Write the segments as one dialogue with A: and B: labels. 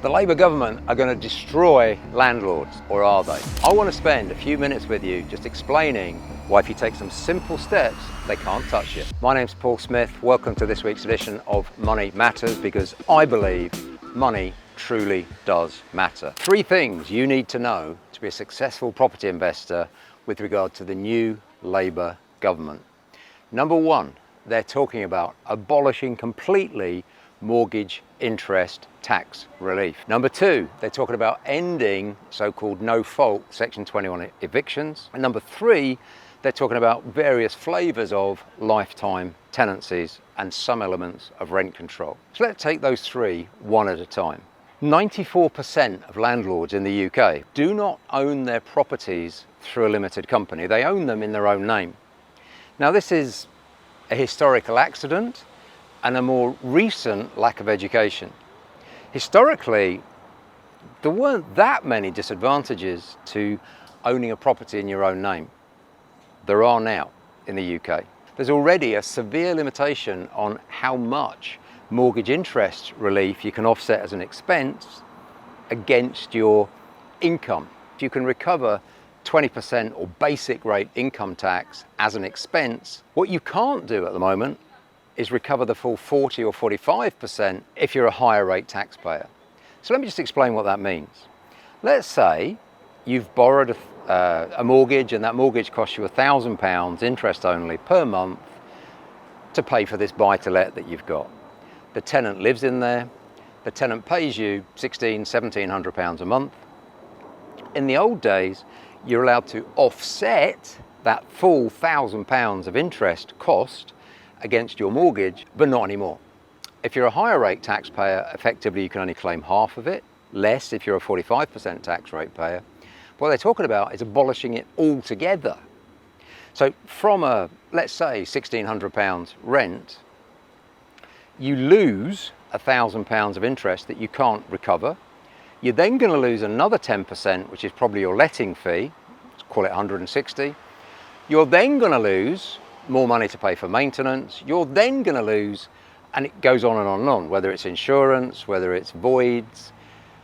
A: The Labour government are going to destroy landlords, or are they? I want to spend a few minutes with you just explaining why if you take some simple steps, they can't touch you. My name's Paul Smith. Welcome to this week's edition of Money Matters, because I believe money truly does matter. 3 things you need to know to be a successful property investor with regard to the new Labour government. Number 1, they're talking about abolishing completely mortgage interest tax relief. Number 2, they're talking about ending so-called no-fault Section 21 evictions. And number 3, they're talking about various flavours of lifetime tenancies and some elements of rent control. So let's take those 3 one at a time. 94% of landlords in the UK do not own their properties through a limited company. They own them in their own name. Now, this is a historical accident and a more recent lack of education. Historically, there weren't that many disadvantages to owning a property in your own name. There are now in the UK. There's already a severe limitation on how much mortgage interest relief you can offset as an expense against your income. You can recover 20% or basic rate income tax as an expense. What you can't do at the moment is recover the full 40 or 45% if you're a higher rate taxpayer. So let me just explain what that means. Let's say you've borrowed a mortgage, and that mortgage costs you £1,000 interest only per month to pay for this buy-to-let that you've got. The tenant lives in there. The tenant pays you £1,700 a month. In the old days, you're allowed to offset that full £1,000 of interest cost against your mortgage, but not anymore. If you're a higher rate taxpayer, effectively you can only claim half of it, less if you're a 45% tax rate payer. What they're talking about is abolishing it altogether. So from a, let's say, £1,600 rent, you lose £1,000 of interest that you can't recover. You're then going to lose another 10%, which is probably your letting fee, let's call it 160. You're then going to lose more money to pay for maintenance. You're then going to lose, and it goes on and on and on, whether it's insurance, whether it's voids.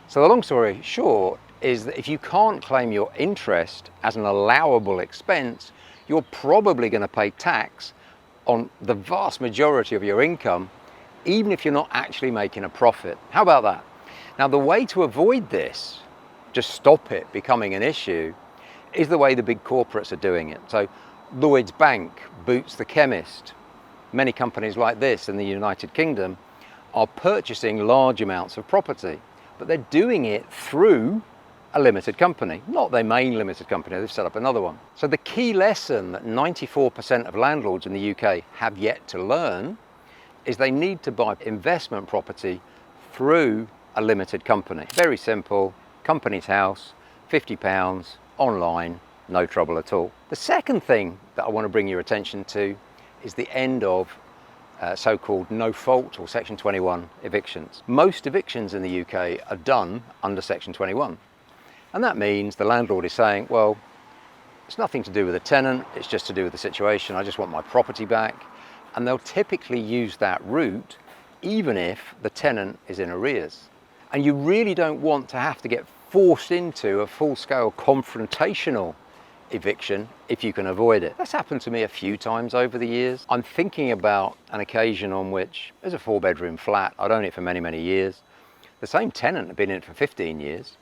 A: So the long story short is that if you can't claim your interest as an allowable expense, you're probably going to pay tax on the vast majority of your income, even if you're not actually making a profit. How about that? Now, the way to avoid this, just stop it becoming an issue, is the way the big corporates are doing it. So Lloyds Bank, Boots the Chemist, many companies like this in the United Kingdom are purchasing large amounts of property, but they're doing it through a limited company, not their main limited company. They've set up another one. So the key lesson that 94% of landlords in the UK have yet to learn is they need to buy investment property through a limited company. Very simple, company's house, £50, online, no trouble at all. The second thing that I want to bring your attention to is the end of so-called no-fault or Section 21 evictions. Most evictions in the UK are done under Section 21. And that means the landlord is saying, well, it's nothing to do with the tenant, it's just to do with the situation, I just want my property back. And they'll typically use that route even if the tenant is in arrears. And you really don't want to have to get forced into a full-scale confrontational eviction if you can avoid it. That's happened to me a few times over the years. I'm thinking about an occasion on which there's a 4-bedroom flat. I'd owned it for many, many years. The same tenant had been in it for 15 years.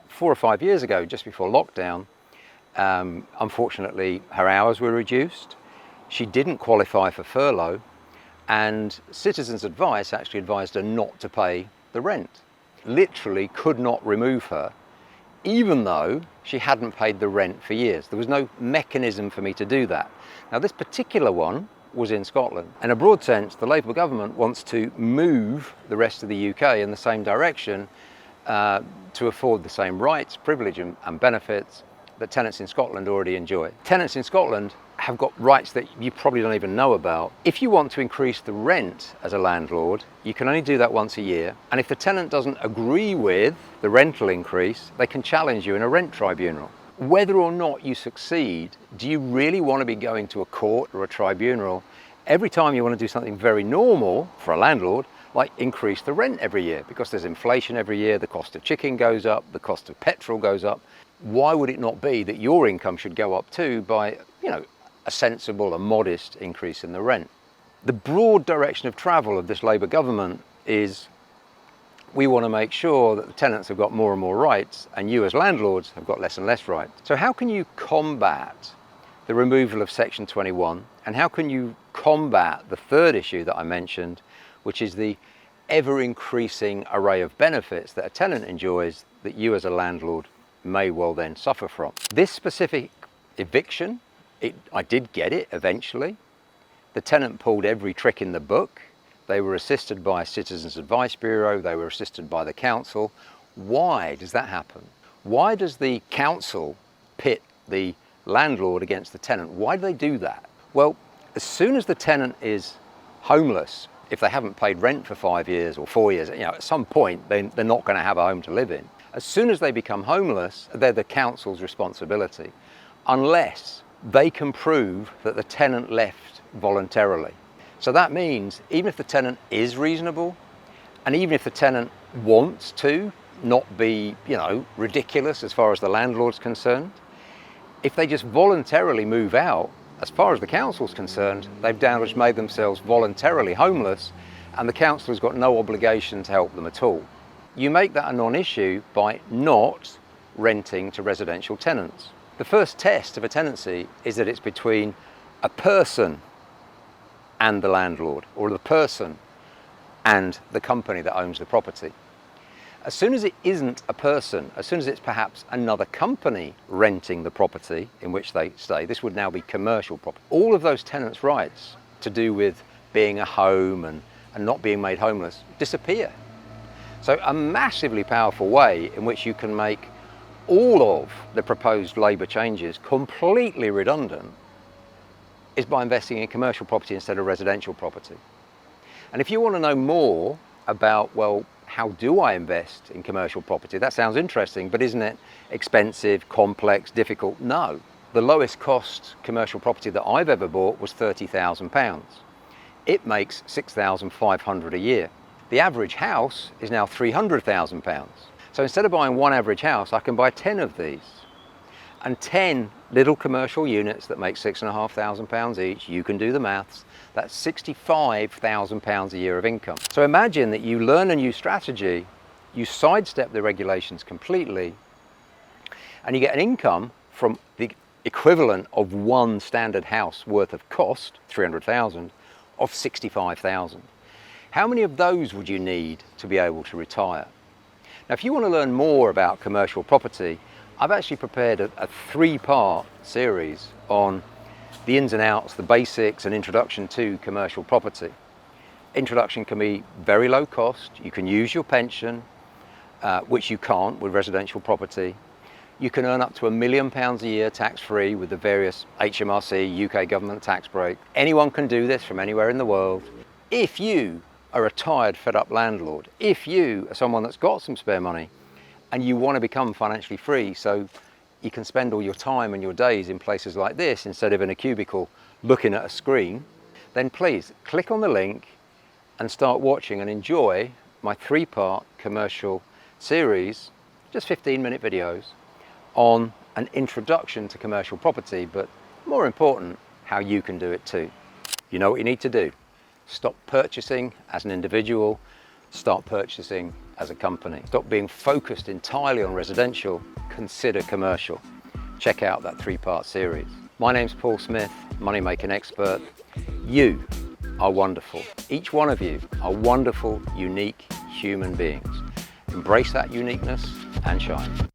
A: 4 or 5 years ago, just before lockdown, unfortunately, her hours were reduced. She didn't qualify for furlough, and Citizens Advice actually advised her not to pay the rent. Literally could not remove her, even though she hadn't paid the rent for years. There was no mechanism for me to do that. Now, this particular one was in Scotland. In a broad sense, the Labour government wants to move the rest of the UK in the same direction to afford the same rights, privilege and benefits that tenants in Scotland already enjoy. Tenants in Scotland have got rights that you probably don't even know about. If you want to increase the rent as a landlord, you can only do that once a year. And if the tenant doesn't agree with the rental increase, they can challenge you in a rent tribunal. Whether or not you succeed, do you really want to be going to a court or a tribunal every time you want to do something very normal for a landlord, like increase the rent every year because there's inflation every year, the cost of chicken goes up, the cost of petrol goes up. Why would it not be that your income should go up too by, a sensible, a modest increase in the rent? The broad direction of travel of this Labour government is we want to make sure that the tenants have got more and more rights and you as landlords have got less and less rights. So how can you combat the removal of Section 21, and how can you combat the third issue that I mentioned, which is the ever-increasing array of benefits that a tenant enjoys that you as a landlord may well then suffer from? This specific eviction, I did get it eventually. The tenant pulled every trick in the book. They were assisted by a Citizens Advice Bureau, they were assisted by the council. Why does that happen? Why does the council pit the landlord against the tenant? Why do they do that? Well, as soon as the tenant is homeless, if they haven't paid rent for 5 years or 4 years, at some point they're not going to have a home to live in. As soon as they become homeless, they're the council's responsibility, unless they can prove that the tenant left voluntarily. So that means even if the tenant is reasonable, and even if the tenant wants to not be, ridiculous as far as the landlord's concerned, if they just voluntarily move out, as far as the council's concerned, they've just made themselves voluntarily homeless, and the council has got no obligation to help them at all. You make that a non-issue by not renting to residential tenants. The first test of a tenancy is that it's between a person and the landlord, or the person and the company that owns the property. As soon as it isn't a person, as soon as it's perhaps another company renting the property in which they stay, this would now be commercial property. All of those tenants' rights to do with being a home and not being made homeless disappear. So a massively powerful way in which you can make all of the proposed Labour changes completely redundant is by investing in commercial property instead of residential property. And if you want to know more about, well, how do I invest in commercial property? That sounds interesting, but isn't it expensive, complex, difficult? No. The lowest cost commercial property that I've ever bought was £30,000. It makes £6,500 a year. The average house is now £300,000. So instead of buying one average house, I can buy 10 of these. And 10 little commercial units that make £6,500 each, you can do the maths, that's £65,000 a year of income. So imagine that you learn a new strategy, you sidestep the regulations completely, and you get an income from the equivalent of one standard house worth of cost, 300,000, of 65,000. How many of those would you need to be able to retire? Now, if you want to learn more about commercial property, I've actually prepared a 3-part series on the ins and outs, the basics and introduction to commercial property. Introduction can be very low cost. You can use your pension, which you can't with residential property. You can earn up to £1 million a year tax-free with the various HMRC, UK government tax break. Anyone can do this from anywhere in the world. If you are a tired, fed-up landlord, if you are someone that's got some spare money and you want to become financially free so you can spend all your time and your days in places like this instead of in a cubicle looking at a screen, then please click on the link and start watching and enjoy my 3-part commercial series, just 15-minute videos on an introduction to commercial property, but more important, how you can do it too. You know what you need to do. Stop purchasing as an individual, start purchasing as a company. Stop being focused entirely on residential, consider commercial. Check out that 3-part series. My name's Paul Smith, money-making expert. You are wonderful. Each one of you are wonderful, unique human beings. Embrace that uniqueness and shine.